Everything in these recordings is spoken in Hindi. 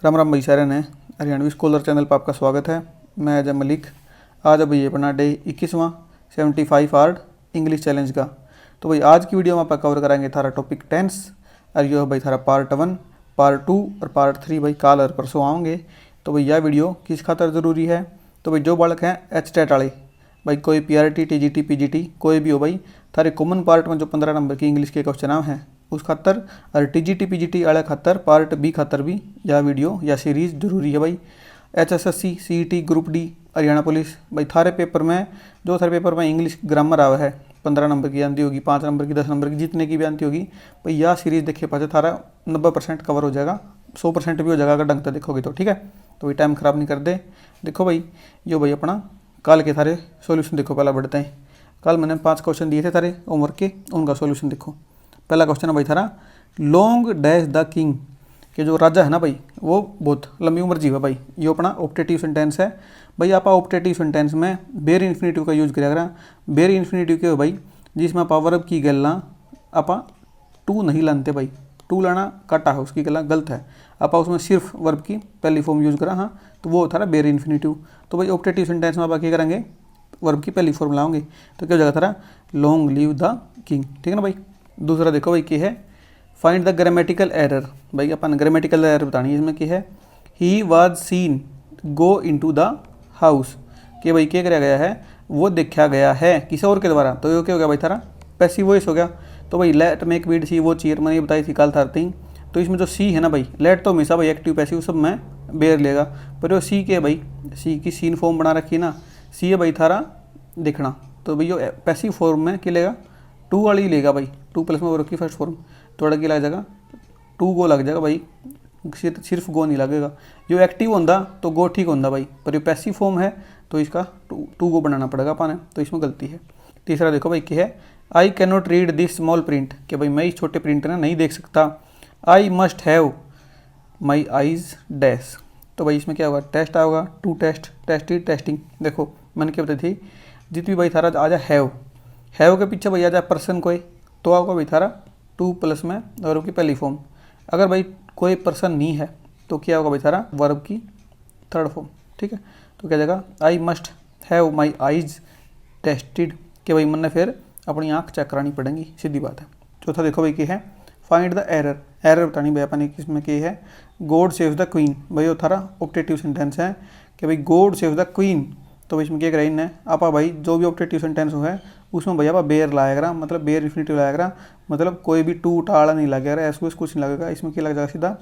राम राम भाई सारे ने हरियाणवी स्कॉलर चैनल पर आपका स्वागत है। मैं अजय मलिक। आज अब ये अपना डे 21वां 75 हार्ड इंग्लिश चैलेंज का। तो भाई आज की वीडियो में आप कवर कराएंगे थारा टॉपिक टेंस और यो भाई थारा पार्ट 1 पार्ट 2 और पार्ट 3 भाई काल और परसों आएंगे। तो भाई यह वीडियो किस खातर ज़रूरी है, तो भाई जो बालक हैं HTET वाले भाई कोई PRT TGT PGT कोई भी हो भाई थारे कॉमन पार्ट में जो 15 नंबर की इंग्लिश के क्वेश्चन हैं उस खातर और TGT PGT वाले खातर पार्ट बी खातर भी यह वीडियो या सीरीज़ जरूरी है भाई। HSSC CET group D Haryana police भाई थारे पेपर में जो थारे पेपर में इंग्लिश ग्रामर आवा है 15 नंबर की आती होगी, 5 नंबर की, 10 नंबर की, जितने की भी आती होगी भाई यह सीरीज़ देखे पास थारा 90% कवर हो जाएगा, 100% भी हो जाएगा अगर ढंग से देखोगे तो। ठीक है, तो भाई टाइम ख़राब नहीं कर दे। देखो भाई यो भाई अपना कल के थारे सॉल्यूशन देखो। पहला बढ़ते हैं। कल मैंने 5 क्वेश्चन दिए थे थारे होमवर्क के, उनका सॉल्यूशन देखो। पहला क्वेश्चन है भाई थारा लॉन्ग डैश द किंग के जो राजा है ना भाई वो बहुत लंबी उम्र जीवा भाई। ये अपना ऑप्टेटिव सेंटेंस है भाई। आप ऑप्टेटिव सेंटेंस में बेर इन्फिनेटिव का यूज करेगा। बेर इन्फिनेटिव के हो भाई जिसमें आप वर्ब की गलना आप टू नहीं लानते भाई, टू लाना काटा है उसकी गला गलत है। आप उसमें सिर्फ वर्ब की पहली फॉर्म यूज करा, हाँ तो वो था बेर इन्फिनेटिव। तो भाई ऑप्टेटिव सेंटेंस में आप क्या करेंगे, वर्ब की पहली फॉर्म लाओगे तो क्या हो जाएगा थारा लॉन्ग लिव द किंग। ठीक है ना भाई। दूसरा देखो भाई क्या है, फाइंड द ग्रामेटिकल एरर। भाई अपन ग्रामेटिकल एरर बतानी है इसमें क्या है। He was scene go into the house कि भाई क्या कराया गया है, वो देखा गया है किसी और के द्वारा। तो ये क्या हो गया भाई थारा पैसिव वॉइस हो गया। तो भाई लेट मेक वीड सी वो चीयर मैंने बताई थी कल थारती। तो इसमें जो सी है ना भाई, लेट तो हमेशा भाई एक्टिव पैसिव सब में बेर लेगा, पर वो सी के भाई सी की सीन फॉर्म बना रखी ना, सी है भाई थारा देखना। तो भाई जो पैसिव फॉर्म में क्या लेगा, टू वाली लेगा भाई, टू प्लस में वर्ब की फर्स्ट फॉर्म थोड़ा की लग जाएगा टू गो लग जाएगा भाई, सिर्फ गो नहीं लगेगा। जो एक्टिव होंदा तो गो ठीक होंदा भाई, पर ये पैसिव फॉर्म है तो इसका टू गो बनाना पड़ेगा अपन, तो इसमें गलती है। तीसरा देखो भाई क्या है, I can not read this small print कि भाई मैं इस छोटे प्रिंट ना नहीं देख सकता। I must have my eyes dash. तो भाई इसमें क्या होगा, टेस्ट आएगा, टू टेस्ट, टेस्टेड, टेस्टिंग। देखो मैंने क्या बताई थी, जितनी भाई थारा आ जा हैव के पीछे भाई आ जाए पर्सन कोई तो आपको भाई थारा टू प्लस में वर्ब की पहली फॉर्म। अगर भाई कोई पर्सन नहीं है तो क्या होगा भाई थारा वर्ब की थर्ड फॉर्म। ठीक है, तो क्या जाएगा I must have my eyes tested कि भाई मैंने फिर अपनी आँख चेक करानी पड़ेगी, सीधी बात है। चौथा देखो भाई क्या है, फाइंड द एरर। एरर बतानी भाई अपनी किसमें क्या है, गॉड सेव द क्वीन। भाई वो थारा ऑप्टेटिव सेंटेंस है कि भाई गॉड सेव द क्वीन। तो इसमें क्या करें इन्हें आप भाई जो भी ऑप्टेटिव सेंटेंस है उसमें भैया आप बेर लाएगा, मतलब बेर इन्फिनेटिव लाएगा, मतलब कोई भी टू टाड़ा नहीं लगेगा, ऐसा कुछ नहीं लगेगा। इसमें क्या लग जाएगा सीधा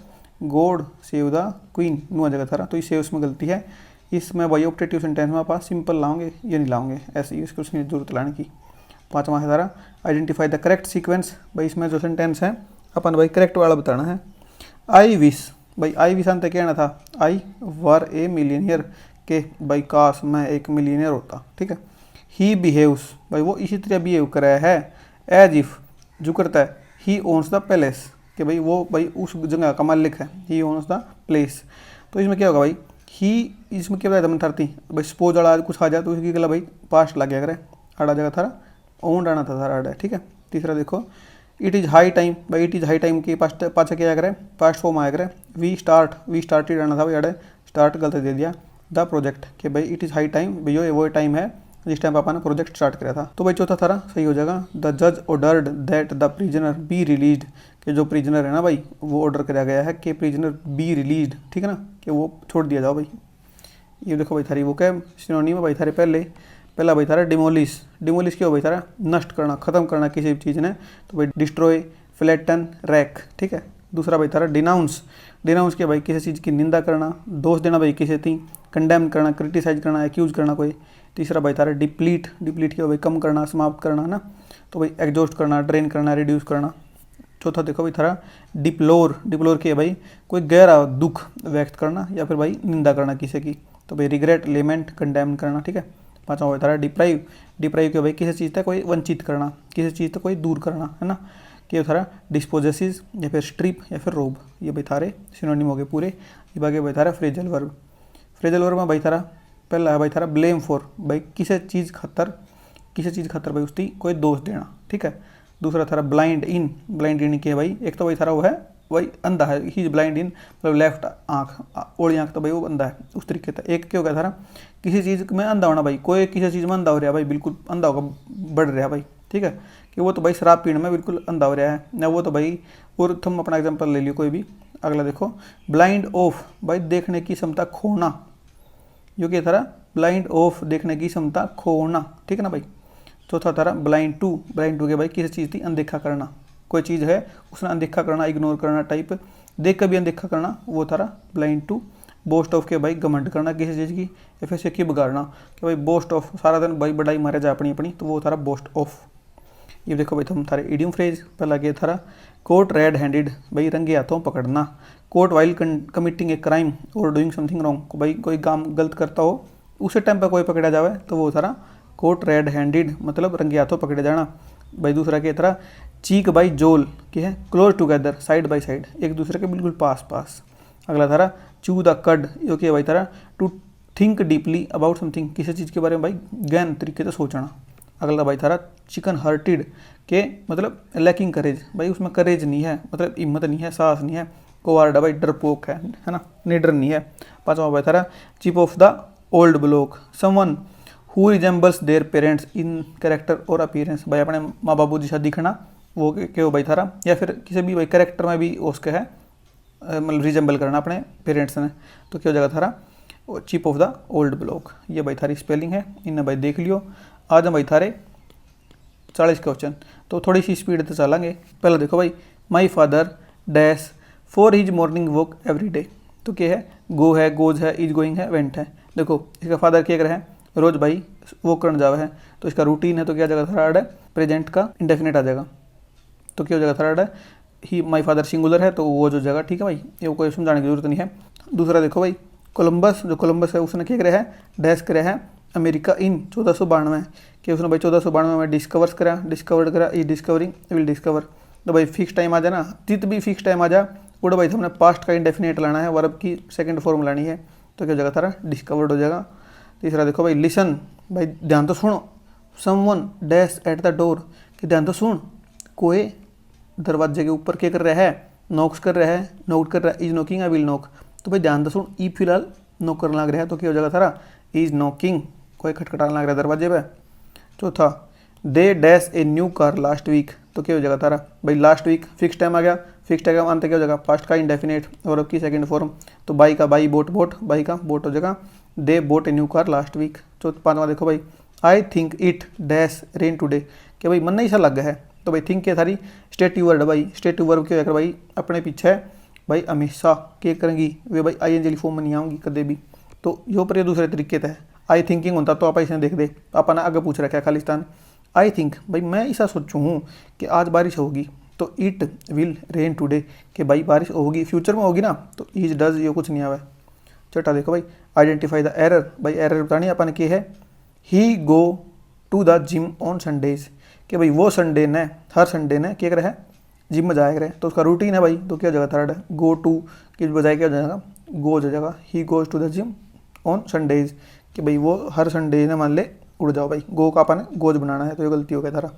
गॉड सेव द क्वीन नु आ जाएगा थारा। तो इससे उसमें गलती है। इसमें भाई ऑप्टेटिव सेंटेंस में आप सिंपल लाओगे, ये नहीं लाओगे, ऐसे ही इसको उसकी जरूरत लाने की। पाँचवा है थारा आइडेंटिफाई द करेक्ट सीक्वेंस। भाई इसमें जो सेंटेंस है अपन भाई करेक्ट वाला बताना है। आई विश, भाई आई विश अंत कहना था आई वर ए मिलीनियर के भाई काश मैं एक मिलीनियर होता। ठीक है। ही बिहेव्स, भाई वो इसी तरह बिहेव कर रहा है एज इफ जो करता है ही ओन्स द पैलेस कि भाई वो भाई उस जगह का मालिक है, ही ओन्स द प्लेस। तो इसमें क्या होगा भाई ही, इसमें क्या बताया था मैंने थरती भाई सपोज अड़ा कुछ आ जाए तो उसकी गला भाई पास्ट लग गया करे, अड़ा जगह थारा ओन आना था थारा अड़ा। ठीक है। तीसरा देखो इट इज़ हाई टाइम, भाई इट इज़ हाई टाइम की पाछा क्या करे पास्ट फॉर्म आया करे वी स्टार्टेड आना था भाई अड़े स्टार्ट गलत दे दिया द प्रोजेक्ट कि भाई इट इज़ हाई टाइम भाई वो टाइम है जिस टाइम पापा ने प्रोजेक्ट स्टार्ट किया था। तो भाई चौथा थारा सही हो जाएगा द जज ordered that the prisoner be released कि जो प्रिजनर है ना भाई वो ऑर्डर किया गया है कि प्रिजनर बी रिलीज्ड। ठीक है ना, कि वो छोड़ दिया जाओ भाई। ये देखो भाई थारी वो क्या सिनोनिम है भाई थारे पहला भाई थारा डिमोलिश। डिमोलिश क्या हो भाई थारा नष्ट करना, ख़त्म करना किसी भी चीज़ ने, तो भाई डिस्ट्रॉय, फ्लैटन, रैक। ठीक है। दूसरा भाई थारा डिनाउंस। डिनाउंस के भाई किसी चीज़ की निंदा करना, दोष देना भाई किसी थी, कंडेम करना, क्रिटिसाइज करना, एक्यूज करना कोई। तीसरा भाई थारा डिप्लीट। डिप्लीट क्या भाई कम करना, समाप्त करना है ना, तो भाई एग्जॉस्ट करना, ड्रेन करना, रिड्यूस करना। चौथा देखो भाई थारा डिप्लोर। डिप्लोर क्या भाई कोई गहरा दुख व्यक्त करना या फिर भाई निंदा करना किसी की, तो भाई रिग्रेट, लेमेंट, कंडेम करना। ठीक है। पाँचवा भाई थारा डिप्राइव। डिप्राइव क्या भाई किसी चीज़ तक कोई वंचित करना, किसी चीज़ तक कोई दूर करना है ना, कि थारा डिस्पोजेसिस या फिर स्ट्रिप या फिर रोब। ये भाई थारे सिनोनिम हो गए पूरे। ये बाकी भाई थारा फ्रेजल वर्ब। फ्रेजल वर्ब में भाई थारा पहला है भाई थारा ब्लेम फॉर, भाई किसी चीज़ खातर भाई उसकी कोई दोष देना। ठीक है। दूसरा थारा ब्लाइंड इन। ब्लाइंड इन की है भाई एक तो भाई थारा वो है भाई अंधा है, ही इज ब्लाइंड इन मतलब लेफ्ट आँख, ओली आँख, तो भाई वो अंधा है उस तरीके का। एक क्या हो गया था ना, किसी चीज़ में अंधा होना भाई, कोई किसी चीज़ में अंधा हो रहा है भाई, बिल्कुल अंधा होगा बढ़ रहा है भाई, ठीक है, कि वो तो भाई शराब पीने में बिल्कुल अंधा हो रहा है ना, वो तो भाई। और तुम अपना एग्जाम्पल ले लियो कोई भी, अगला देखो ब्लाइंड ऑफ भाई देखने की क्षमता खोना, जो कि था ब्लाइंड ऑफ देखने की क्षमता खोना, ठीक है ना भाई। चौथा था ब्लाइंड टू के भाई किसी चीज़ थी अनदेखा करना, कोई चीज़ है उसने अनदेखा करना, इग्नोर करना टाइप, देख कर भी अनदेखा करना, वो था ब्लाइंड टू। बोस्ट ऑफ के भाई घमंड करना किसी चीज़ की, या फिर से बिगाड़ना कि भाई बोस्ट ऑफ, सारा दिन भाई बड़ाई मारे जा अपनी अपनी, तो वो था बोस्ट ऑफ। ये देखो भाई तुम थारे इडियम फ्रेज पहला क्या था, कोट रेड हैंडेड भाई रंगे हाथों पकड़ना, caught while committing a crime और डूइंग समथिंग रॉन्ग, भाई कोई काम गलत करता हो उसे टाइम पर कोई पकड़ा जावे तो वो था कोट रेड हैंडेड मतलब रंगे हाथों पकड़े जाना भाई। दूसरा क्या था, चीक बाई जोल क्या है, close together side by side, एक दूसरे के बिल्कुल पास पास। अगला था चू द कड, जो कि भाई था to think deeply about something, किसी चीज़ के बारे में भाई गहन तरीके से सोचना। अगला भाई था चिकन हार्टेड के मतलब लैकिंग करेज, भाई उसमें करेज नहीं है, मतलब हिम्मत नहीं है, साहस नहीं है। कोवार्ड भाई डरपोक है ना, निडर नहीं है। पांचवा भाई था chief of the old block, someone who resembles their parents in character और अपीयरेंस, भाई अपने माँ बाबू जैसा दिखना, वो क्यों भाई था, या फिर किसी भी भाई कैरेक्टर में भी उसके है मतलब रिजेंबल करना अपने पेरेंट्स ने, तो क्या जगह था chief of the old block. ये भाई थारी स्पेलिंग है, इन्हें भाई देख लियो। आज हम भाई थारे 40 क्वेश्चन, तो थोड़ी सी स्पीड से चलेंगे। पहले देखो भाई, my father dash for his morning walk every day, तो क्या है, गो है, गोज है, इज गोइंग है, वेंट है। देखो इसका फादर क्या कर रहा है, रोज भाई वॉक करने जावा है, तो इसका रूटीन है, तो क्या जगह थर्ड है, प्रेजेंट का इंडेफिनिट आ जाएगा, तो क्या जगह थर्ड है, ही माई फादर सिंगुलर है, तो वो जो जगह, ठीक है भाई, ये कोई समझाने की जरूरत नहीं है। दूसरा देखो भाई, कोलंबस, जो कोलंबस है उसने क्या करा है, डैश करा है अमेरिका इन 1492, कि उसने भाई 1492 में डिस्कवर्ड करा, ई डिस्कवरिंग विल डिस्कवर, तो भाई फिक्स टाइम आ जाए ना, जित भी फिक्स टाइम आ जा उड़ा भाई हमने पास्ट का इंडेफिनेट लाना है, वर्ब की सेकंड फॉर्म लानी है, तो क्या जगह था डिस्कवर्ड हो जाएगा। तीसरा देखो भाई, लिसन भाई ध्यान तो सुनो, someone dash at the door, कि ध्यान तो सुन, कोई दरवाजे के ऊपर क्या कर रहा है, नॉक्स कर रहा है, नोट कर रहा है, is knocking I will knock, तो भाई ध्यान तो सुन, ई फिलहाल नॉक करने लग रहा है, तो क्या हो जाएगा था इज नॉकिंग, कोई खटखटाने लग रहा है दरवाजे पे। चौथा, they dash a new car last week, तो क्या हो जाएगा तारा भाई लास्ट वीक फिक्स टाइम आ गया, फिक्स टाइम अंत क्या हो जाएगा, पास्ट का इंडेफिनेट और अब की सेकंड फॉर्म, तो बाई का बाई, बोट बोट, बाई का बोट हो जाएगा, they bought a new car last week. पांचवा देखो भाई, I think it dash rain today, कि भाई मन नहीं सा लग है, तो भाई थिंक क्या थारी स्टेटिव वर्ड, भाई स्टेटिव वर्ड क्या होकर भाई अपने पीछे भाई हमेशा क्या करेंगी वे भाई आई एन फॉर्म में नहीं आऊँगी कदे भी, तो यो पर दूसरे तरीके से आई थिंकिंग होता, तो आप इसे देख दे, आप आगे पूछ रखा है खालिस्तान, आई थिंक भाई मैं ऐसा सोचूँ हूँ कि आज बारिश होगी, तो इट विल रेन टुडे, कि भाई बारिश होगी, फ्यूचर में होगी ना, तो इज डज ये कुछ नहीं आवा। छठा देखो भाई, आइडेंटिफाई द एरर, भाई एरर बतानी अपन की है, he go to the gym on Sundays, कि भाई वो संडे ने, हर संडे ने क्या करे है, जिम में जाया करे, तो उसका रूटीन है भाई, तो क्या जगह थर्ड है, गो टू की बजाय क्या हो जाएगा, गोज हो जाएगा, he goes to the gym on Sundays, कि भाई वो हर संडे ने मान ले उड़ जाओ भाई, गो का अपन गोज बनाना है, तो ये गलती हो गया थारा।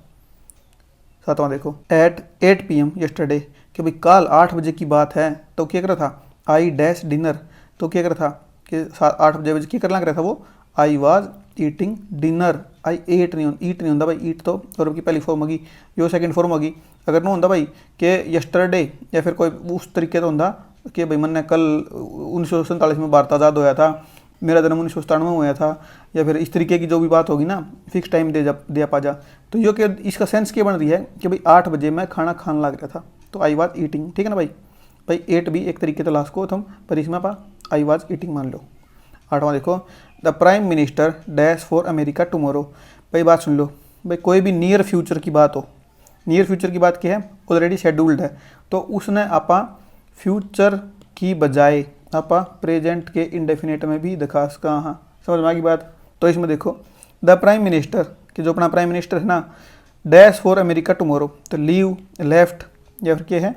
सातवां देखो, एट 8 PM यस्टरडे, कि भाई कल 8 बजे की बात है, तो क्या कर रहा था, आई डैश डिनर, तो क्या कर रहा था कि 8 बजे क्या करना कर रहा था वो, I was eating dinner, I ate नहीं, ईट नहीं होता भाई, ईट तो वर्ब की पहली फॉर्म होगी, यो सेकंड फॉर्म होगी। अगर ना होता भाई कि यस्टरडे या फिर कोई उस तरीके तो होता कि भाई मैंने कल 1947 में भारत आज़ाद होया था, मेरा जन्म 1997 में हुआ था, या फिर इस तरीके की जो भी बात होगी ना, फिक्स टाइम दे पा जा, तो यो कि इसका सेंस क्या बन रही है कि भाई 8 बजे मैं खाना खाने लग रहा था, तो आई वाज ईटिंग, ठीक है ना भाई, भाई 8 भी एक तरीके तो लास्ट को हम पर इसमें पा आई वाज ईटिंग मान लो। 8वां देखो, the prime minister dash for America tomorrow, भाई बात सुन लो, भाई कोई भी नियर फ्यूचर की बात हो, नियर फ्यूचर की बात क्या है, ऑलरेडी शेड्यूल्ड है, तो उसने आपा फ्यूचर की बजाय आपा प्रेजेंट के इंडेफिनेट में भी दिखा सका, हाँ समझ में आ गई बात। तो इसमें देखो, द प्राइम मिनिस्टर कि जो अपना प्राइम मिनिस्टर है ना, डैश फॉर अमेरिका टुमारो, तो लीव लेफ्ट या फिर क्या है,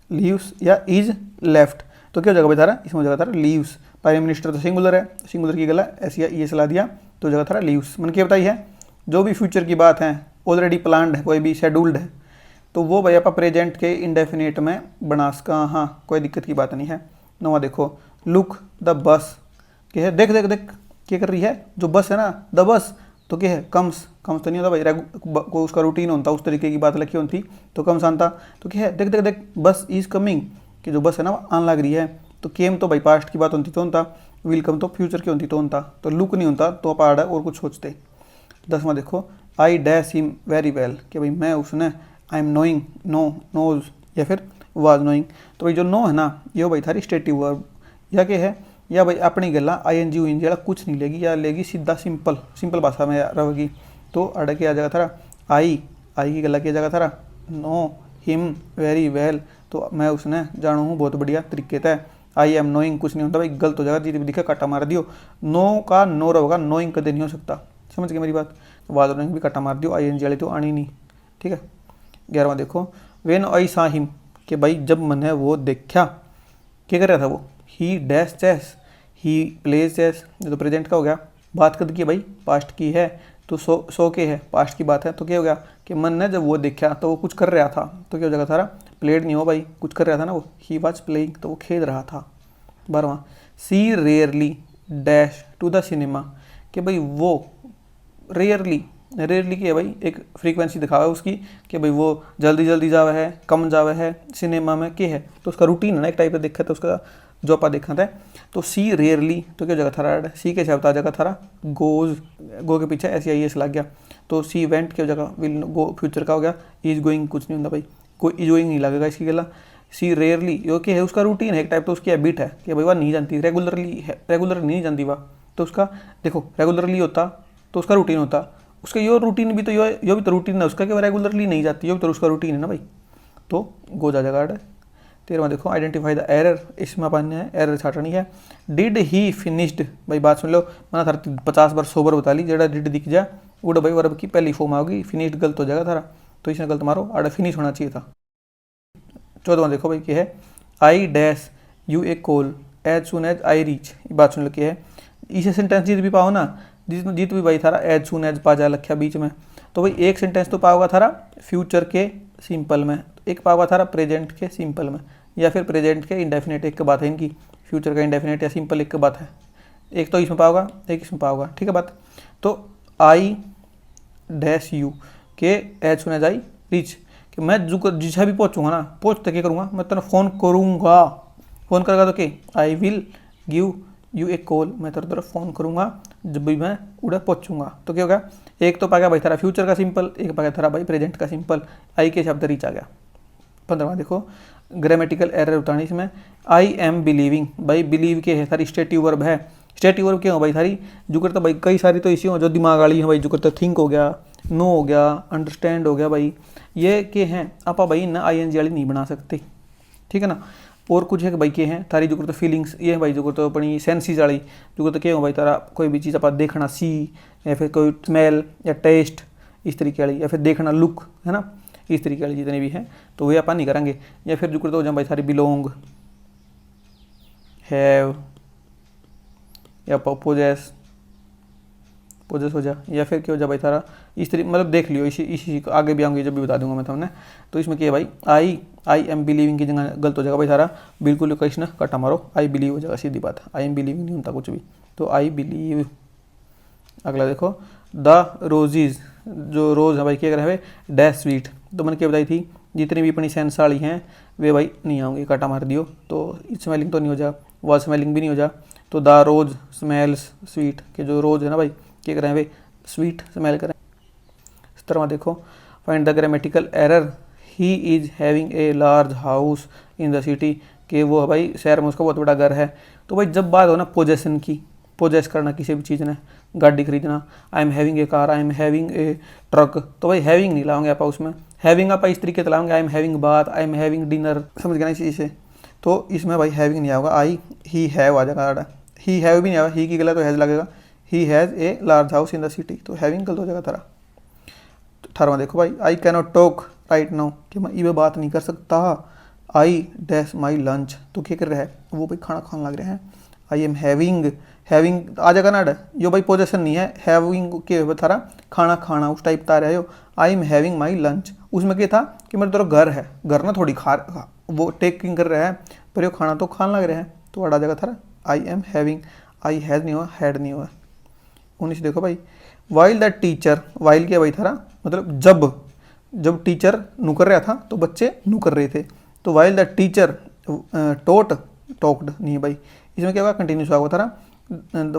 लीव्स या इज लेफ्ट, तो क्या जगह बता रहा, इसमें जगह था लीव्स, प्राइम मिनिस्टर तो सिंगुलर है, सिंगुलर की गला ऐसी ये चला दिया, तो जगह था लीव्स। मैंने क्या बताई है, जो भी फ्यूचर की बात है ऑलरेडी प्लान्ड है, कोई भी शेड्यूल्ड है, तो वो भाई आप प्रेजेंट के इंडेफिनेट में बना सका, हाँ कोई दिक्कत की बात नहीं है। नवा देखो, लुक द बस, क्या है, देख देख देख क्या कर रही है, जो बस है ना द बस, तो क्या है कम्स, कम्स तो नहीं होता भाई, को उसका रूटीन होता उस तरीके की बात लिखी होती तो कम्स आनता, तो क्या है देख देख देख बस इज कमिंग, कि जो बस है ना आन लग रही है। तो केम तो भाई पास्ट की बात होती तो होता, विल कम तो फ्यूचर की होती तो होता, तो लुक नहीं होता तो पार्ट है और कुछ सोचते। 10वां देखो, I dash him very well, कि भाई मैं उसने, I am knowing, no, knows या फिर वाज नोइंग। तो भाई जो नो है ना ये भाई थारी स्टेटिव वर्ब, या क्या है, या भाई अपनी गला आई एन जी यू इंजला कुछ नहीं लेगी, या लेगी सीधा सिंपल, सिंपल भाषा में रहेगी। तो अड़ के आ जाएगा थारा आई, आई की गला किया जाएगा थारा नो हिम वेरी वेल, तो मैं उसने जानू हूँ बहुत बढ़िया तरीके से। आई एम नोइंग कुछ नहीं होता भाई, गलत हो जाएगा, जी दिखा काटा मार दियो, नो का नो रहेगा, नोइंग कदे नहीं हो सकता, समझ गए मेरी बात। वाज नोइंग भी काटा मार दियो, आई एन जी वाली तो आनी नहीं, ठीक है। 11वां देखो, वेन आई सा हिम, कि भाई जब मैंने वो देखा, क्या कर रहा था वो, he dash chess, he plays chess, ये तो प्रेजेंट का हो गया। बात कद की भाई, पास्ट की है, तो सो के है, पास्ट की बात है, तो क्या हो गया कि मन ने जब वो देखा तो वो कुछ कर रहा था, तो क्या हो जाएगा थारा, प्लेड नहीं हो भाई, कुछ कर रहा था ना वो, ही वॉज प्लेइंग, तो वो खेल रहा था। 12वां, she rarely dash to the cinema, कि भाई वो रेयरली, रेयरली की है भाई एक फ्रीक्वेंसी दिखावा है उसकी, कि भाई वो जल्दी जल्दी जावे है, कम जावे है सिनेमा में, क्या है तो उसका रूटीन है ना एक टाइप का देखा था उसका, जो आप देखा था। तो सी रेयरली, तो क्या जगह थारा, सी के शब्द आ जाएगा थारा गोज, गो के पीछे एस आई एस लग गया, तो सी वेंट क्या जगह विल गो फ्यूचर का हो गया, इज गोइंग कुछ नहीं होता भाई, कोई इज गोइंग नहीं लगेगा इसकी गला। सी रेयरली यो क्या है उसका रूटीन है एक टाइप, तो उसकी हैबिट है कि भाई वह नहीं जानती, रेगुलरली है, रेगुलरली नहीं जानती वह, तो उसका देखो रेगुलरली होता तो उसका रूटीन होता, उसका यो रूटीन भी तो यो भी तो रूटीन है उसका, कि वह रेगुलरली नहीं जाती, यो भी तो उसका रूटीन है ना भाई, तो गो जा जाएगा। 13वां देखो, आइडेंटिफाई द एरर, इसमें अपन है एरर छाटनी है। डिड ही फिनिश्ड, भाई बात सुन लो, मैंने थारा 50 बार 100 बार बता ली, जेड़ा डिड दिख जाए वो भाई वर्ब की पहली फॉर्म आओगी, फिनिश्ड गलत हो जाएगा थारा, तो इसने गलत मारो, आड़ा फिनिश होना चाहिए था। 14वां देखो भाई क्या है, I dash you a call as soon as I reach, बात सुन लो क्या है, इसे सेंटेंस जीत भी पाओ ना, जीत भी भाई थारा एज सुन एज पा जा लख्या बीच में, तो भाई एक सेंटेंस तो पाओगा थारा फ्यूचर के सिंपल में, एक पाओगा थारा प्रेजेंट के सिंपल में, या फिर प्रेजेंट के इंडेफिनेट, एक बात है इनकी, फ्यूचर का इंडेफिनेट या सिंपल एक बात है, एक तो इसमें पाओगा एक इसमें पाओगा, ठीक है बात। तो आई डैश यू के as soon as I reach, कि मैं जो जिसे भी पहुँचूंगा ना, पहुँचते क्या करूँगा, मैं तेरा फ़ोन करूँगा, फ़ोन करेगा तो क्या, I will give you a call, मैं तेरे तरफ फ़ोन करूँगा जब भी मैं उड़े पहुँचूंगा, तो क्या होगा, एक तो पाएगा भाई थारा फ्यूचर का सिंपल, एक पाएगा थारा भाई प्रेजेंट का सिंपल, आई के शब्द रीच आ गया। 15वां देखो, ग्रामेटिकल एरर उतारनी इसमें, आई एम बिलीविंग, भाई बिलीव के है थारी स्टेटिव वर्ब है, स्टेटिव वर्ब क्यों हो भाई थारी, जो करता भाई कई सारी तो इसी हो जो दिमाग वाली है भाई, जो करता थिंक हो गया, नो हो गया, अंडरस्टैंड हो गया भाई, ये के हैं आप भाई ना आई एन जी वाली नहीं बना सकते, ठीक है ना। और कुछ है कि भाई के हैं थारी जो करते फीलिंग्स, ये है भाई जो करते अपनी सेंसिस वाली, जो करते क्या हो भाई तारा कोई भी चीज़ आप देखना सी, या फिर कोई स्मेल या टेस्ट इस तरीके वाली, या फिर देखना लुक है ना, इस तरीके वाली जितने भी हैं तो वे अपन नहीं करेंगे। या फिर जो करते हो जाए भाई सारी बिलोंग, हैव या पोजेस, पोजेस हो जा, या फिर क्या हो जाए भाई सारा इस तरीके, मतलब देख लियो, इसी आगे भी आऊँगी जब भी बता दूंगा मैं तुमने। तो इसमें क्या है भाई, आई एम बिलीविंग की जगह गलत हो जाएगा भाई सारा, बिल्कुल कहीं ना कटा मारो, आई बिलीव हो जाएगा, सीधी बात है, आई एम बिलीविंग नहीं होता कुछ भी, तो आई बिलीव। अगला देखो, द रोजीज, जो रोज़ है भाई क्या कर रहे हैं, डैश स्वीट, तो मैंने क्या बताई थी, जितनी भी अपनी सेंस वाली हैं वे भाई नहीं आऊँगी, काटा मार दियो, तो स्मेलिंग तो नहीं हो जा, वॉज स्मेलिंग भी नहीं हो जा, तो द रोज स्मेल्स स्वीट, के जो रोज़ है ना भाई क्या करें वे स्वीट स्मेल करें। इस तरह देखो, find the grammatical error, he is having a large house in the city, कि वो भाई शहर में उसका बहुत बड़ा घर है। तो भाई जब बात हो ना पोजेसन की, पोजेस करना किसी भी चीज़ ने, गाड़ी खरीदना, I am having a car, I am having a truck, तो भाई हैविंग नहीं लाओगे आप उसमें, हैविंग आप इस तरीके से लाओगे, आई एम हैविंग बात, आई एम हैविंग डिनर, समझ गया ना इसी से, तो इसमें भाई हैविंग नहीं आएगा, आई ही हैव आ जाएगा, ही हैव भी नहीं आएगा, ही की गलत तो हैज़ लगेगा, he has a large house in the city, तो हैविंग गलत हो जाएगा तारा। 18वां देखो भाई, I can not talk right now, कि मैं ये बात नहीं कर सकता, आई डैश माई लंच, तो क्या कर रहा है वो भाई खाना खाने लग रहे हैं, आई एम हैविंग, हैविंग आ जाएगा ना, यो भाई पोजेशन नहीं है, हैविंग के बता रहा खाना खाना उस टाइप बता रहा है। I am having my lunch, उसमें क्या था कि मेरा तेरा घर है, घर ना थोड़ी खा वो टेकिंग कर रहा है, पर ये खाना तो खाने लग रहा है, तो वर्ड आ जाएगा थारा I am having. I has नहीं हुआ, हैड नहीं हुआ। 19 देखो भाई, वाइल द टीचर, वाइल क्या भाई थारा मतलब जब टीचर नु कर रहा था तो बच्चे नु कर रहे थे, तो वाइल द टीचर टॉक्ड नहीं है भाई, इसमें क्या होगा कंटिन्यूस होगा थारा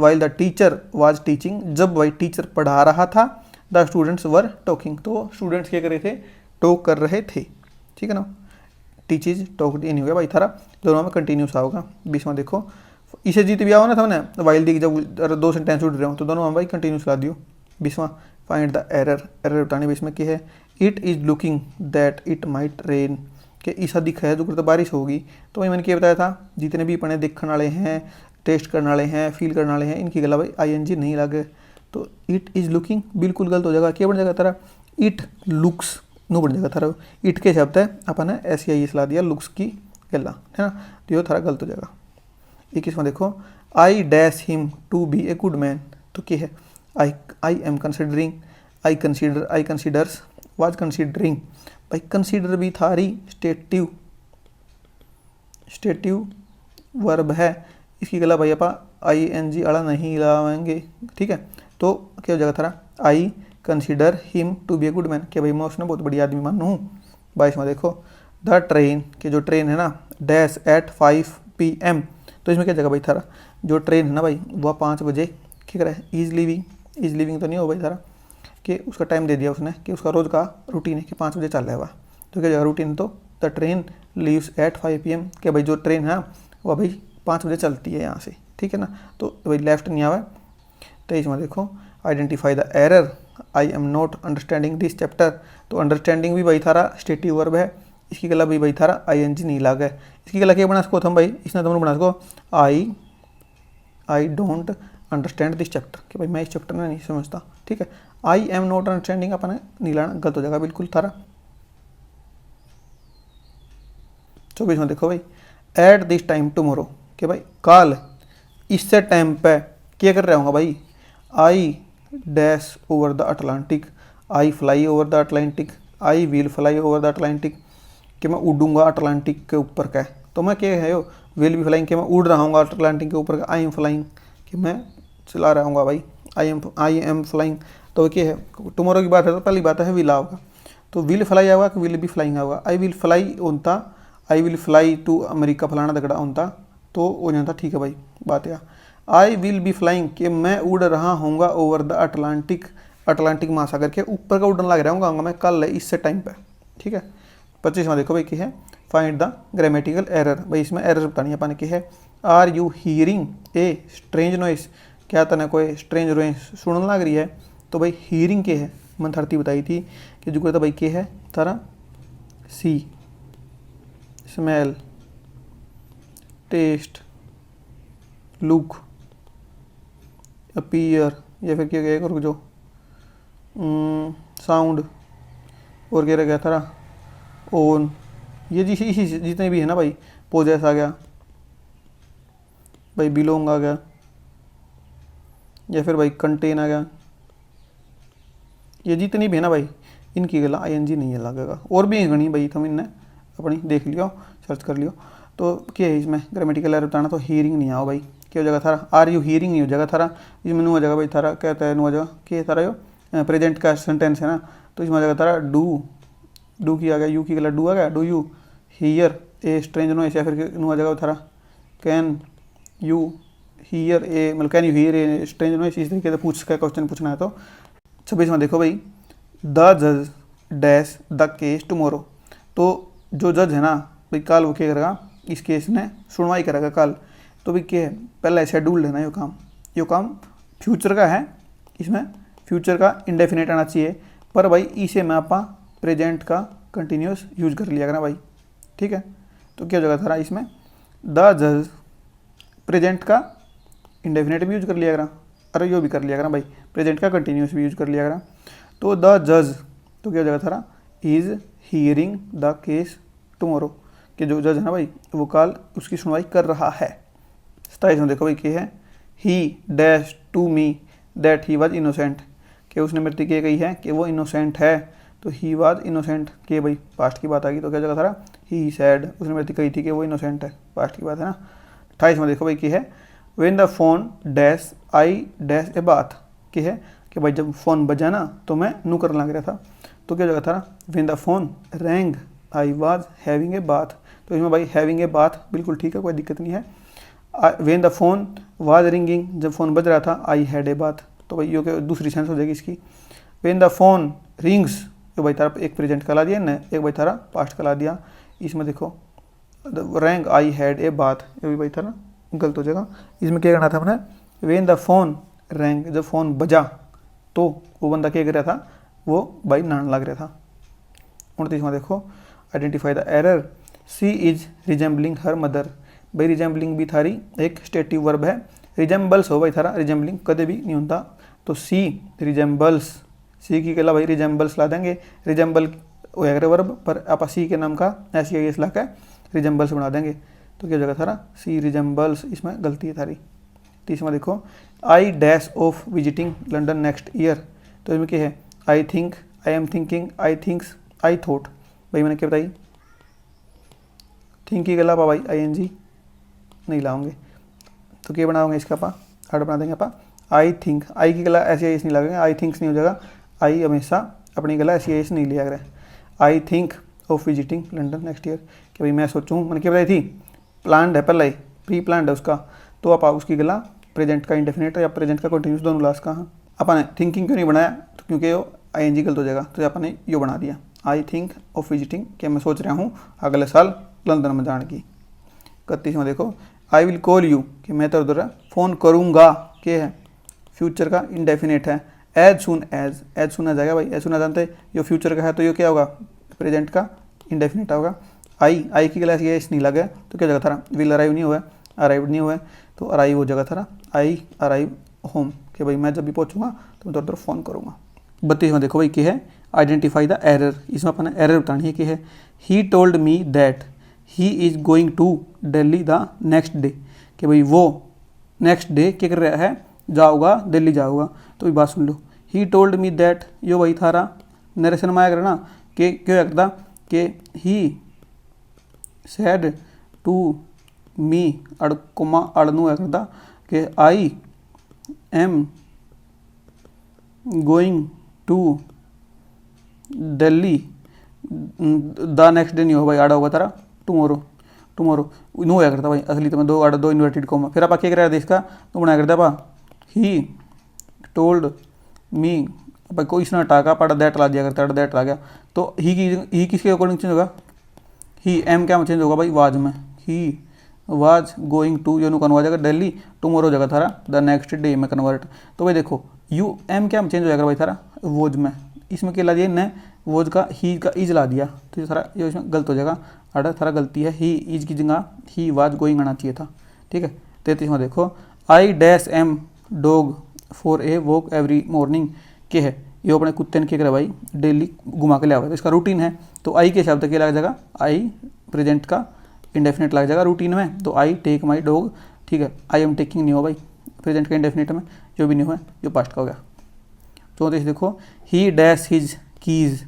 while the teacher was teaching, जब भाई टीचर पढ़ा रहा था, द स्टूडेंट्स वर टॉकिंग, तो स्टूडेंट्स क्या कर रहे थे, टॉक कर रहे थे, ठीक है ना। टीचीज टॉक्ड ये नहीं हो गया भाई थारा, दोनों में कंटिन्यूस होगा। 20वां देखो, इसे जीत भी आओ ना था मैंने वाइल दी, जब दो सेंटेंस उठ रहे हो तो दोनों में भाई कंटिन्यूस ला दियो। 20वां फाइंड द एरर, एरर बताने इसमें क्या है, it is looking that it might rain, कि ऐसा दिख है जो करता बारिश होगी, तो भाई मैंने क्या बताया था, जितने भी अपने देखने वाले हैं, टेस्ट करने वाले हैं, फील करने वाले हैं, इनकी गला भाई ING नहीं लगे, तो इट इज़ लुकिंग बिल्कुल गलत हो जाएगा। क्या बन जाएगा तेरा, इट लुक्स नो बन जाएगा थारा, इट के शब्द है अपन ने SEI ला दिया, लुक्स की गला है ना, तो ये थारा गलत हो जाएगा। 21वां देखो, I dash him to be a good man, तो क्या है, I am considering, I consider, I considers, was considering, भाई कंसीडर भी थारी स्टेटिव वर्ब है, इसकी गला भाई अपा ING अड़ा नहीं लाएंगे, ठीक है। तो क्या हो जाएगा थारा, I consider him to be a good man, कि भाई मैं उसने बहुत बढ़िया आदमी मानू हूँ। 22वां देखो, द ट्रेन, कि जो ट्रेन है ना डैश एट 5 PM, तो इसमें क्या जगह भाई थारा, जो ट्रेन है ना भाई वह 5 बजे क्या करे, इज लिविंग तो नहीं हो भाई थारा, कि उसका टाइम दे दिया उसने कि उसका रोज़ का रूटीन है कि 5 बजे चल रहा है, तो क्या जगह रूटीन, तो the train leaves eight 5 PM, कि भाई जो ट्रेन है वह भाई 5 बजे चलती है यहाँ से, ठीक है ना, तो भाई लेफ्ट नहीं आवा। 23वां देखो, identify the error, I am not understanding this chapter, तो अंडरस्टैंडिंग भी भाई थारा स्टेटिव वर्ब है, इसकी गला भी भाई थारा ING नहीं लागा है, इसकी गला क्या बना सको हम भाई, इसने तुमने बना सको I don't understand this chapter, कि भाई मैं इस चैप्टर में नहीं समझता, ठीक है। आई एम नॉट अंडरस्टैंडिंग अपन नहीं लाना, गलत हो जाएगा बिल्कुल थारा। 24वां देखो भाई, एट दिस टाइम टुमारो, कि भाई काल इससे टाइम पे क्या कर रहा हूँ भाई, I dash over the Atlantic, I fly over the Atlantic, I will fly over the Atlantic, कि मैं उड़ूंगा अटलांटिक के ऊपर का, तो मैं क्या है यो विल बी फ्लाइंग, कि मैं उड़ रहा हूँ अटलांटिक के ऊपर का, आई एम फ्लाइंग, कि मैं चला रहा हूँ भाई, आई एम फ्लाइंग, तो क्या है टुमारो की बात है तो पहली बात है विल आओगा, तो विल फ्लाई आएगा कि विल बी फ्लाइंग आएगा, आई विल फ्लाई होता, I will fly to America फलाना दगड़ा होता, तो हो जाता, ठीक है भाई बात है। आई विल बी फ्लाइंग, कि मैं उड़ रहा हूँगा ओवर द अटलांटिक, अटलांटिक महासागर के ऊपर का उड़न लग रहा हूँगा मैं कल इससे टाइम पे, ठीक है। 25वां देखो भाई क्या है, फाइंड द ग्रामेटिकल एरर, भाई इसमें एरर बतानी है अपन की है, are you hearing a strange noise, क्या तने कोई स्ट्रेंज नॉइस सुनने लग रही है, तो भाई हियरिंग के है मन 30 बताई थी कि जो करता भाई के है तारा सी, स्मेल, टेस्ट, लुक, अपीयर, या फिर क्या कहेगा रुक जो साउंड, और क्या रह गया थारा ओन, ये जितने भी है ना भाई, पोजेस आ गया भाई, बिलोंग आ गया, या फिर भाई कंटेन आ गया, ये जितनी भी है ना भाई इनकी गला ING नहीं है लगेगा, और भी गणी भाई तुम इनने अपनी देख लियो, सर्च कर लियो। तो क्या है इसमें ग्रामेटिकल एरर बताना, तो हियरिंग नहीं आओ भाई, क्या हो जाएगा थारा, आर यू हियरिंग नहीं हो जाएगा थारा, इसमें नु हो जाएगा भाई थारा, कहता है नु हो जाएगा क्या थारा यो प्रेजेंट का सेंटेंस है ना, तो इसमें हो जाएगा थारा डू की आ गया, यू की गला डू आ गया, do you here A strange noise, या फिर नु आ जाएगा थारा कैन यू हियर ए, मतलब can you here A strange noise, इस तरीके से पूछ का क्वेश्चन पूछना है। तो 26वां देखो भाई, द जज डैश द केस टुमारो, तो जो जज है ना भाई कल वो क्या करेगा, इस केस ने सुनवाई करेगा कल, तो भाई क्या है पहले शेड्यूल्ड है ना यो काम फ्यूचर का है, इसमें फ्यूचर का इंडेफिनेट आना चाहिए, पर भाई इसे मैं आपा प्रेजेंट का कंटिन्यूस यूज कर लिया करना भाई, ठीक है। तो क्या जगह था इसमें द जज, प्रेजेंट का इंडेफिनेट भी यूज कर लिया करा, अरे यो भी कर लिया करा भाई, प्रेजेंट का कंटिन्यूस भी यूज कर लिया करा, तो द जज, तो क्या जगह था is hearing the case tomorrow, कि जो जज है ना भाई वो कल उसकी सुनवाई कर रहा है। 27 में देखो भाई क्या है, he dash to me that he was innocent, कि उसने मेरे से कही है कि वो इनोसेंट है, तो ही वाज इनोसेंट के भाई पास्ट की बात आ गई, तो क्या जगह था, ही सैड, उसने मेरे से कही थी कि वो इनोसेंट है, पास्ट की बात है ना। 28 में देखो भाई क्या है, when the phone dash I dash a bath, कि है कि भाई जब फ़ोन बजा ना तो मैं नू करने लग रहा था, तो क्या जगह था, when the phone wrong I was having a बात, तो इसमें भाई हैविंग ए बात बिल्कुल ठीक है, कोई दिक्कत नहीं है। When the phone was ringing, जब फ़ोन बज रहा था, आई हैड ए बात, तो भाई ये दूसरी सेंस हो जाएगी इसकी। व्हेन द फोन रिंग्स, तो भाई तारा एक प्रेजेंट का ला दिया ना, एक भाई तारा पास्ट का ला दिया। इसमें देखो रैंग आई हैड ए बात, ये भी भाई था ना गलत हो जाएगा। इसमें क्या करना था अपने, व्हेन द फोन रैंग, जब फ़ोन बजा तो वो बंदा क्या कर रहा था, वो भाई नहाने लग रहा था। 29 में देखो, identify the error, she is resembling her mother, भाई रिजेंबलिंग भी थारी एक स्टेटिव वर्ब है, रिजेंबल्स हो भाई थारा, रिजेंबलिंग कदे भी नहीं होता, तो सी रिजेंबल्स, सी की गला भाई रिजेंबल्स ला देंगे, रिजेंबल होएगा वर्ब पर आप सी के नाम का ऐसी एस ला के रिजेंबल्स बना देंगे, तो क्या जगह थारा सी रिजेंबल्स, इसमें गलती है थारी। 30 में देखो, I dash of visiting London next year, तो इसमें क्या है, I think, I am thinking, I thinks, I thought, भाई मैंने क्या बताई, थिंक की गला पा भाई आई एन जी नहीं लाओगे, तो क्या बनाओगे इसका पा हार्ड बना देंगे पा, आई थिंक, आई की गला ऐसी एस नहीं लगेगा, आई थिंक्स नहीं हो जाएगा, आई हमेशा अपनी गला ऐसी एस नहीं लिया करें। I think of visiting London next year, कि भाई मैं सोचूँ, मैंने क्या बताई थी, प्लान्ड है पहले ही, प्री प्लान्ड है उसका, तो आप उसकी गला प्रेजेंट का इंडेफिनेट या प्रेजेंट का कंटिन्यूस दोनों लास्ट का। हाँ अपन थिंकिंग क्यों नहीं बनाया, तो क्योंकि वो आई एन जी गलत हो जाएगा, तो अपन ने यो बना दिया, आई थिंक ऑफ विजिटिंग, कि मैं सोच रहा हूँ अगले साल लंदन में जाने की। 31 में देखो, आई विल कॉल यू, कि मैं तो उधर फ़ोन करूँगा, क्या है फ्यूचर का इंडेफिनेट है, एज सुन आ जाएगा भाई, एज सुन आ जानते ये फ्यूचर का है, तो ये क्या होगा, प्रेजेंट का इंडेफिनेट होगा। आई की गला ये नहीं लगे, तो क्या जगह था, विल अराइव नहीं हुआ, अराइव नहीं हुआ, तो अराइव हो जगह था, आई अराइव होम, कि भाई मैं जब भी पहुँचूंगा तो मैं उधर फ़ोन करूँगा। 32 में देखो भाई क्या है, आइडेंटिफाई द एरर, इसमें अपना एरर बतानी है कि है, he told me that he is going to Delhi the next day, कि भाई वो नेक्स्ट डे क्या कर रहा है, जाऊँगा दिल्ली जाऊँगा, तो ये बात सुन लो, ही टोल्ड मी दैट, यो वही थारा नरेशन में आया करना कि क्यों करता कि ही सैड टू मी अड़कुमा अड़नू है करता कि I am going to Delhi the next day नहीं हो भाई, आड़ा होगा तारा टुमोरो, टुमोरो नो होया करता भाई असली, तो मैं दो इन्वर्टेड कोमा, फिर आप क्या कराया इसका तो बनाया करता पा, ही टोल्ड मी, भाई कोई इसने टाका पड़ा दैट ला दिया करता, दैट ला गया, तो ही किसके अकॉर्डिंग चेंज होगा, ही एम क्या में चेंज होगा भाई, वाज में, ही वाज गोइंग टू, यो कन्वर्ट हो जाएगा दिल्ली, टुमोरो जगह थारा द नेक्स्ट डे में कन्वर्ट, तो भाई देखो यू एम क्या में चेंज हो जाएगा भाई थारा वोज में, इसमें क्या ला दिया ने वोज का ही का इज ला दिया, तो ये सारा ये इसमें गलत हो जाएगा, आड़ा थारा गलती है, ही इज की जगह ही वाज गोइंग आना चाहिए था, ठीक है। 33 में देखो, I dash am dog for a walk every morning, के है ये अपने कुत्ते ने क्या करा भाई डेली घुमा के ले आवा, तो इसका रूटीन है, तो आई के शब्द क्या लग जाएगा, आई प्रेजेंट का इंडेफिनेट लग जाएगा रूटीन में, तो आई टेक माई डॉग, ठीक है, आई एम टेकिंग नहीं हो भाई प्रेजेंट का इंडेफिनेट में, जो भी नहीं हुआ जो पास्ट का हो गया। 34 देखो, ही dash his keys,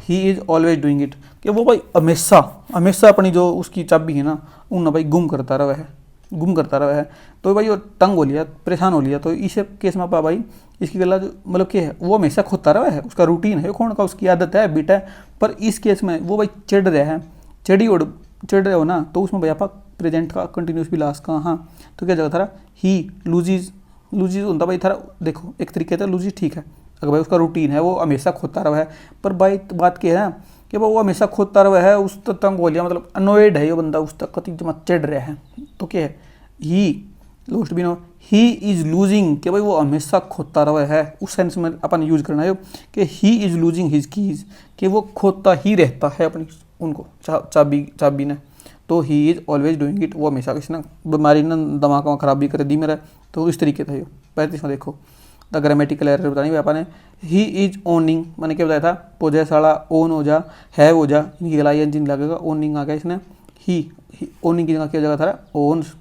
he is always doing it, कि वो भाई हमेशा अपनी जो उसकी चाबी है ना उन भाई गुम करता रहा है, तो भाई वो तंग हो लिया, परेशान हो लिया, तो इस केस में पा भाई इसकी गला जो मतलब क्या है, वो हमेशा खोदता रहा है, उसका रूटीन है कौन का, उसकी आदत है, हैबिट है, पर इस केस में वो भाई चढ़ रहा है, चढ़ रहे हो ना, तो उसमें भाई आप प्रेजेंट का कंटिन्यूस भी लास्ट का, हाँ तो क्या जगह था, ही लूजिज होता भाई थारा, देखो एक तरीके से लूजिज ठीक है, अगर भाई उसका रूटीन है वो हमेशा खोदता रहा है, पर भाई बात क्या है कि वो हमेशा खोदता रहा है, उस तक तंग हो लिया, मतलब अनोयड है ये बंदा, उस तक कति जमा चढ़ रहा है, तो क्या है, ही लोस्ट भी नो, ही इज़ लूजिंग, कि भाई वो हमेशा खोदता रहा है, उस सेंस में अपन यूज करना है कि he is losing his keys, कि वो खोदता ही रहता है अपनी उनको चाबी ने, तो he is always doing it, वो हमेशा किसी ना बीमारी ने दिमाग में खराबी कर दी मेरा, तो इस तरीके था ये। 35 में देखो, द ग्रामेटिकल एरर बतानी पापा ने, ही इज़ ओनिंग, मैंने क्या बताया था, पोजेस वाला ओन हो जा, है हो जा, इनकी गलाई इंजिन लगेगा, ओनिंग आ गया इसने, ही ओनिंग की जगह क्या जगह था, owns,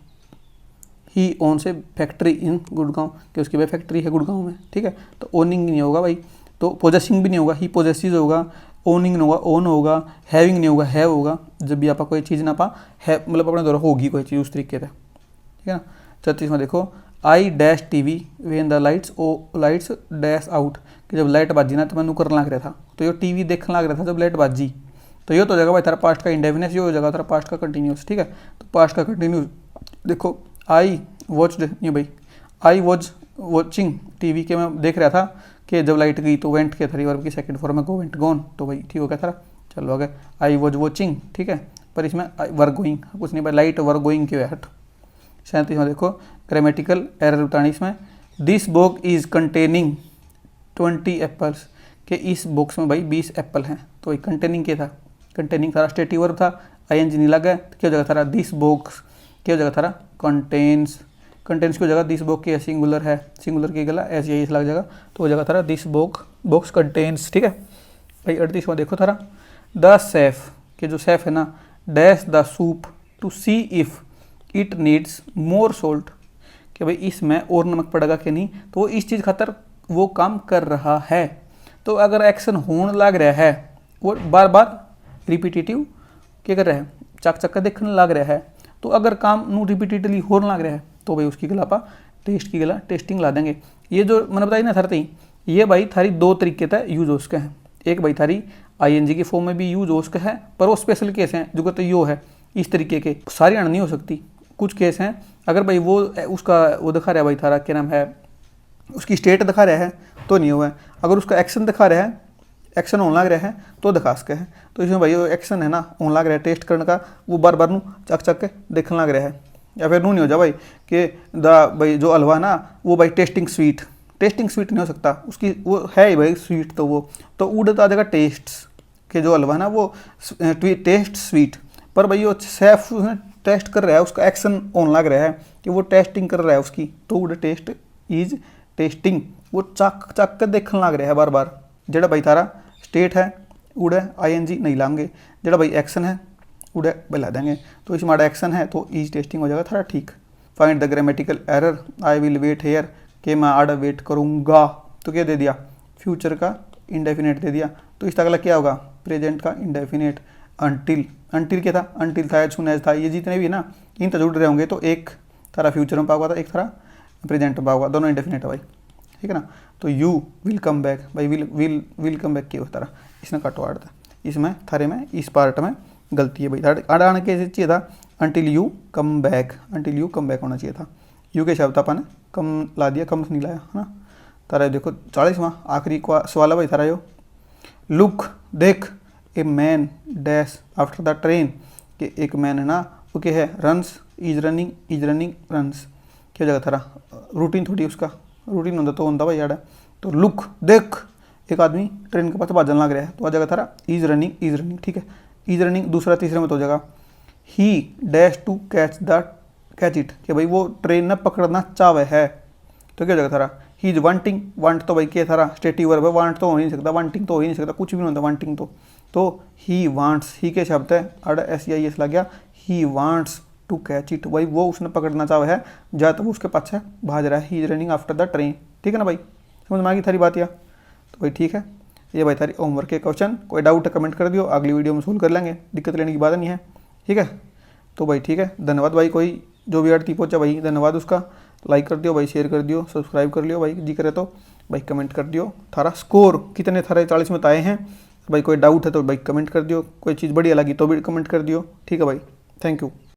he owns a factory in Gurgaon, कि उसकी भाई फैक्ट्री है गुड़गांव में, ठीक है। तो ओनिंग नहीं होगा भाई, तो पोजेसिंग भी नहीं होगा, ही पोजेसिज होगा, ओनिंग नहीं होगा, ओन होगा, हैविंग नहीं होगा, हैव होगा। जब भी आप कोई चीज़ ना पा है मतलब अपने द्वारा होगी कोई चीज़ उस तरीके से, ठीक है ना। 34वां देखो, I dash TV when the lights dash out, कि जब लाइट बाजी ना तो मैं कर लग रहा था, तो ये टीवी देखने लग रहा था जब लाइट बाजी। तो ये तो हो जाएगा भाई तेरा पास्ट का इंडेफिनिट, ये हो जाएगा तेरा पास्ट का कंटिन्यूस, ठीक है। तो पास्ट का कंटिन्यूस देखो, आई वॉच्ड, ये भाई आई वॉज वॉचिंग टीवी, के मैं देख रहा था कि जब लाइट गई तो वेंट के थरी वर्ब की सेकंड फॉर्म में गो वेंट गॉन, तो भाई ठीक हो गया था। चलो आ गया आई वॉज वॉचिंग, ठीक है, पर इसमें वर गोइंग कुछ नहीं भाई, लाइट वर गोइंग क्यों है हट। 37वां देखो, ग्रामेटिकल एरर बतानी इसमें, this book is containing 20 apples, कि इस बॉक्स में भाई 20 एप्पल हैं। तो भाई कंटेनिंग क्या था, कंटेनिंग सारा स्टेटिव वर्ब था, ING नहीं लगा, तो क्या हो जाएगा थारा दिस बॉक्स, क्या हो जाएगा थारा कंटेन्स, कंटेंट्स की हो जाएगा दिस बुक के सिंगुलर है, सिंगुलर की गला ऐसे लग जाएगा, तो हो जाएगा थारा दिस बॉक्स कंटेन्स, ठीक है भाई। 38वां देखो थारा, द सेफ, कि जो सेफ है ना, dash the soup to see if it needs more salt, कि भाई इसमें और नमक पड़ेगा कि नहीं, तो वो इस चीज़ खातर वो काम कर रहा है। तो अगर एक्शन होने लग रहा है, वो बार बार रिपीटेटिव क्या कर रहा है, चक चक देखने लग रहा है, तो अगर काम नू रिपीटेटिवली होने लग रहा है तो भाई उसकी गला पा टेस्ट की गला टेस्टिंग ला देंगे। ये जो मैंने बताई ना थारी, ये भाई थारी दो तरीके तक यूज हो सके हैं। एक भाई थारी ING की फॉर्म में भी यूज हो सके है, पर वो स्पेशल केस हैं जो कहते यो है इस तरीके के, सारी अण नहीं हो सकती। कुछ केस हैं अगर भाई वो उसका वो दिखा रहा है भाई थारा क्या नाम है, उसकी स्टेट दिखा रहा है तो नहीं हुआ है, अगर उसका एक्शन दिखा रहा है, एक्शन होने लग रहा है तो दिखा सके है। तो इसमें भाई वो एक्शन है ना होने लग रहा है टेस्ट करने का, वो बार बार नू चक चक के देखने लग रहा है। या फिर नू नहीं हो जा भाई कि भाई जो हलवा ना वो भाई टेस्टिंग स्वीट नहीं हो सकता, उसकी वो है ही भाई स्वीट, तो वो तो उड़ता आ जाएगा टेस्ट के जो हलवा ना वो टेस्ट स्वीट, पर भाई वो सेफ टेस्ट कर रहा है, उसका एक्शन होने लग रहा है कि वो टेस्टिंग कर रहा है उसकी, तो उड़ टेस्ट इज टेस्टिंग, वो चक चक के देखने लग रहा है बार बार। जेड़ा भाई थारा स्टेट है उड़े ING नहीं लाएंगे, जेड़ा भाई एक्शन है उड़े ला देंगे, तो इसमें हमारा एक्शन है तो इज टेस्टिंग हो जाएगा थारा ठीक। Find the grammatical error, I will wait here, कि मैं आड़ा वेट करूँगा, तो क्या दे दिया, फ्यूचर का इंडेफिनेट दे दिया, तो इस अगला क्या होगा, प्रेजेंट का इंडेफिनेट। अंटिल क्या था, अंटिल था, सुनेज था, ये जितने भी ना इन तो जुड़ रहे होंगे, तो एक थारा फ्यूचर में पाओगा, एक थारा प्रेजेंट में पाओगा, दोनों इंडेफिनेट है भाई, ठीक है ना। तो यू विल कम बैक, भाई विल कम बैक क्या होता रहा, इसने कटो आड़ था, इसमें थारे में इस पार्ट में गलती है भाई, थारे आड़ के चाहिए था अंटिल यू कम बैक होना चाहिए था, यू के शब्द अपन कम ला दिया, कम नहीं लाया है ना। तारा देखो 40वां आखिरी सवाल है भाई थारा यो, लुक देख a man dash after the train, कि एक मैन है ना वो क्या है, रन्स इज रनिंग रन्स, क्या जगह थारा रूटीन थोड़ी उसका रूटीन होता तो होता भाई यार। तो लुक देख एक आदमी ट्रेन के पास भाजन लग रहा है, तो आ जाएगा थारा इज रनिंग, ठीक है, इज रनिंग दूसरा तीसरे में तो हो जाएगा he dash to catch it, कि भाई वो ट्रेन न पकड़ना चाहे है, तो क्या हो जाएगा थारा ही इज वांटिंग, वांट तो भाई क्या थारा स्टेटिव वर्ब है, वांट तो हो ही नहीं सकता, वांटिंग तो हो ही नहीं सकता, कुछ भी नहीं होता वांटिंग तो ही वांट्स, ही के शब्द है अड़ SEIS लग गया, he wants to catch it, भाई वो उसने पकड़ना चाहे है, जा तो वो उसके पाछे भाज रहा है, he is running after the train, ठीक है ना भाई, समझ में आ गई थारी बात या, तो भाई ठीक है, ये भाई थारी होमवर्क के क्वेश्चन, कोई डाउट है कमेंट कर दियो, अगली वीडियो में सोल्व कर लेंगे, दिक्कत लेने की बात नहीं है, ठीक है। तो भाई ठीक है, धन्यवाद भाई, कोई जो भी अड़ती पहुँचा भाई धन्यवाद उसका, लाइक कर दियो भाई, शेयर कर दियो, सब्सक्राइब कर लियो भाई, जी करे तो भाई कमेंट कर दियो थारा स्कोर कितने थारे 40 में आए हैं, भाई कोई डाउट है तो भाई कमेंट कर दियो, कोई चीज़ बढ़िया लगी तो भी कमेंट कर दियो, ठीक है भाई, थैंक यू।